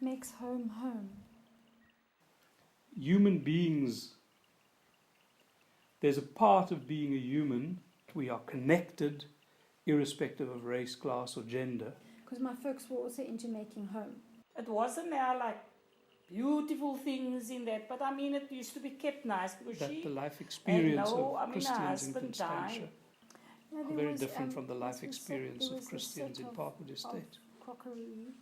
makes home home? Human beings, there's a part of being a human, we are connected irrespective of race, class or gender. Because my folks were also into making home. It wasn't now like beautiful things in that, but I mean it used to be kept nice because That she the life experience no, of Christians in husband Constantia died. No, are there very was, different from the life there was experience there of was a Christians set in of- Parkwood Estate. crockery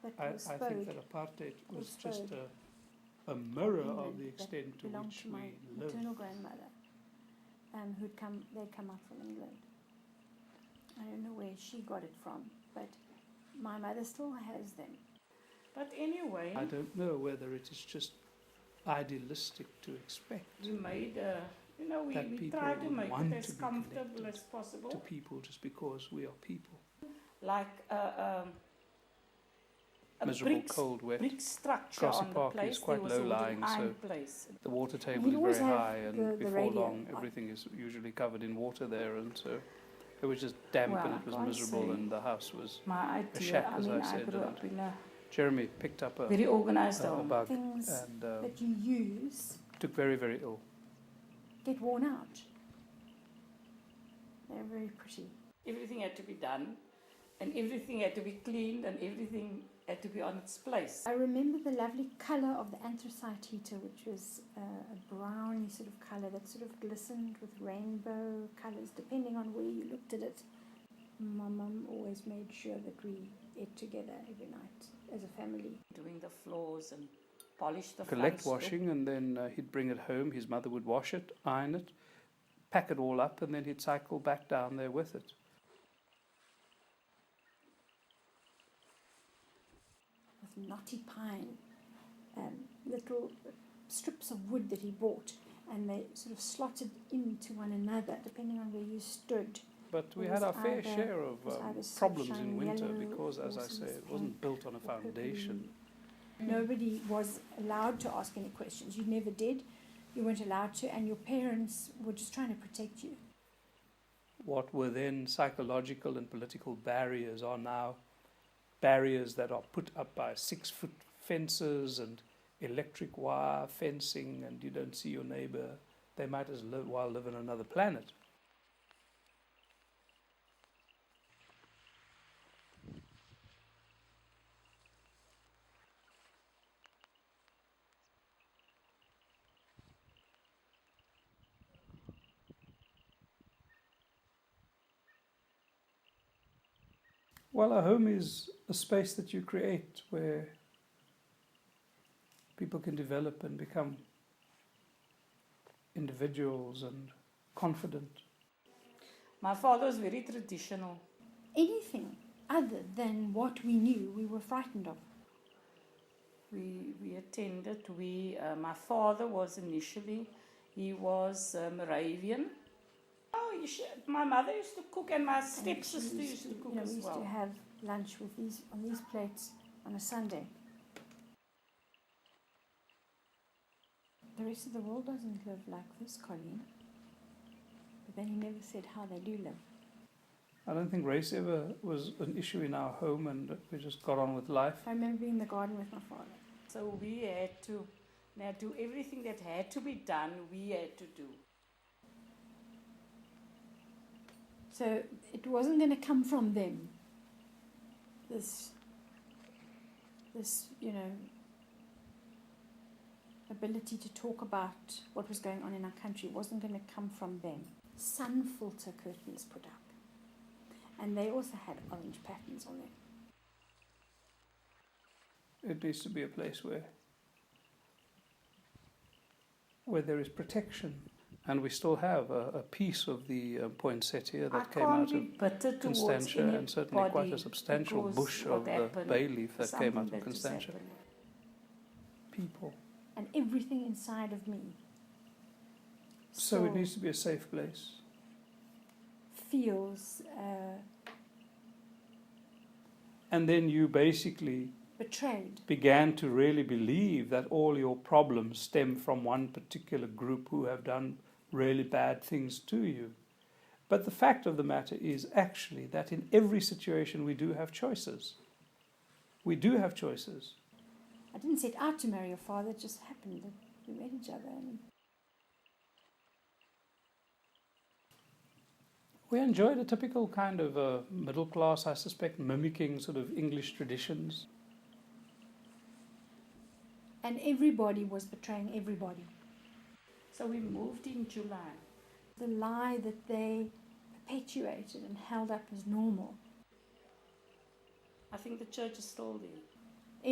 that I was think spode. that apartheid was was just spode a mirror of England the that extent to belonged which to my we live. maternal grandmother, they'd come up from England. I don't know where she got it from, but my mother still has them. But anyway, I don't know whether it is just idealistic to expect we made we people tried to would make want it to as be comfortable connected as possible. to people just because we are people. Like a Miserable, cold, wet. brick structure Grassy on the Park place. is quite there was a wooden low-lying, so iron place. The water table You'd is always very have high, and the before radio long, on. everything is usually covered in water there, and so it was just damp Well, and it was I can't miserable, say. and the house was. My idea, shack, as I I said, grew and up in a Jeremy picked up a very organized a home. bug Things and that you use took very, very ill. get worn out. They're very pretty. Everything had to be done, and everything had to be cleaned, and everything had to be on its place. I remember the lovely colour of the anthracite heater, which was a browny sort of colour that sort of glistened with rainbow colours, depending on where you looked at it. My mum always made sure that we ate together every night as a family. Doing the floors and polish the Collect front washing, and then he'd bring it home. His mother would wash it, iron it, pack it all up, and then he'd cycle back down there with it. With knotty pine, little strips of wood that he bought, and they sort of slotted into one another depending on where you stood. But we It had was our fair either- share it was either of sort of problems in shiny winter yellow because, as or I sort say, of it wasn't pink built on a or purpley. foundation. Nobody was allowed to ask any questions. You never did. You weren't allowed to, and your parents were just trying to protect you. What were then psychological and political barriers are now barriers that are put up by 6-foot fences and electric wire fencing, and you don't see your neighbour. They might as well live on another planet. Well, a home is a space that you create where people can develop and become individuals and confident. My father was very traditional. Anything other than what we knew, we were frightened of. We attended. My father was initially, he was Moravian. Oh, my mother used to cook, and my stepsister used to cook we as used well. to have lunch with on these plates on a Sunday. The rest of the world doesn't live like this, Colleen. But then he never said how they do live. I don't think race ever was an issue in our home, and we just got on with life. I remember being in the garden with my father. So we had to now do everything that had to be done, we had to do. So it wasn't going to come from them. This ability to talk about what was going on in our country wasn't going to come from them. Sun filter curtains put up. And they also had orange patterns on them. It needs to be a place where there is protection. And we still have a piece of the poinsettia that came out of Constantia, and certainly quite a substantial bush of the bay leaf that came out of Constantia. People. And everything inside of me. So it needs to be a safe place. Feels and then you basically betrayed. Began to really believe that all your problems stem from one particular group who have done really bad things to you. But the fact of the matter is actually that in every situation we do have choices. We do have choices. I didn't set out to marry your father, it just happened that we met each other. And We enjoyed a typical kind of middle class, I suspect, mimicking sort of English traditions. and everybody was betraying everybody. So we moved in July. The lie that they perpetuated and held up as normal. I think the church is still there.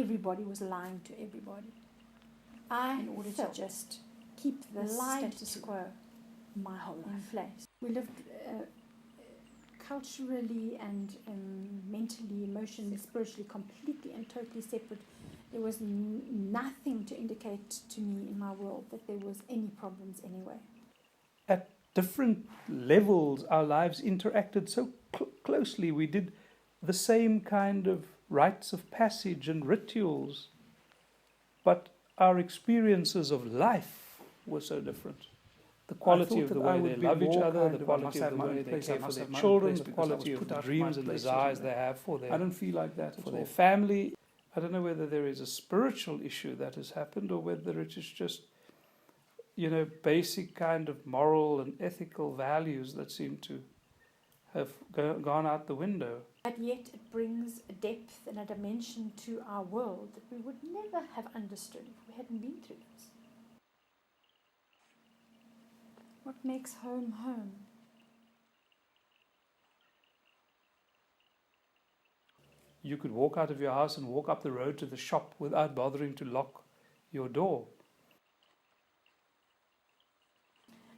Everybody was lying to everybody. In order to just keep the status quo My whole in life. place. We lived culturally and mentally, emotionally, spiritually, completely and totally separate. There was nothing to indicate to me in my world that there was any problems anyway. At different levels, our lives interacted so closely. We did the same kind of rites of passage and rituals, but our experiences of life were so different. The quality of the way they love each other, the quality of the way they care for their children, the quality of the dreams and desires they have for their, I don't feel like that for their family. I don't know whether there is a spiritual issue that has happened or whether it is just, basic kind of moral and ethical values that seem to have gone out the window. But yet it brings a depth and a dimension to our world that we would never have understood if we hadn't been through this. What makes home home? You could walk out of your house and walk up the road to the shop without bothering to lock your door.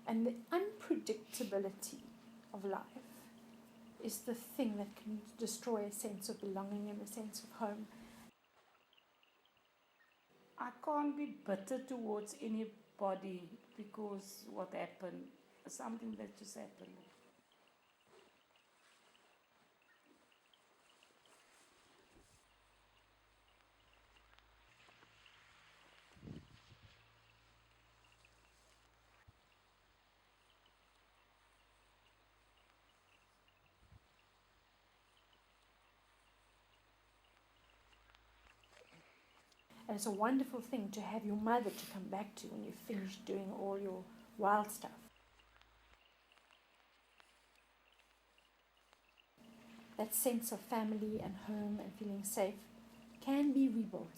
And the unpredictability of life is the thing that can destroy a sense of belonging and a sense of home. I can't be bitter towards anybody because what happened, something that just happened. And it's a wonderful thing to have your mother to come back to when you've finished doing all your wild stuff. That sense of family and home and feeling safe can be rebuilt.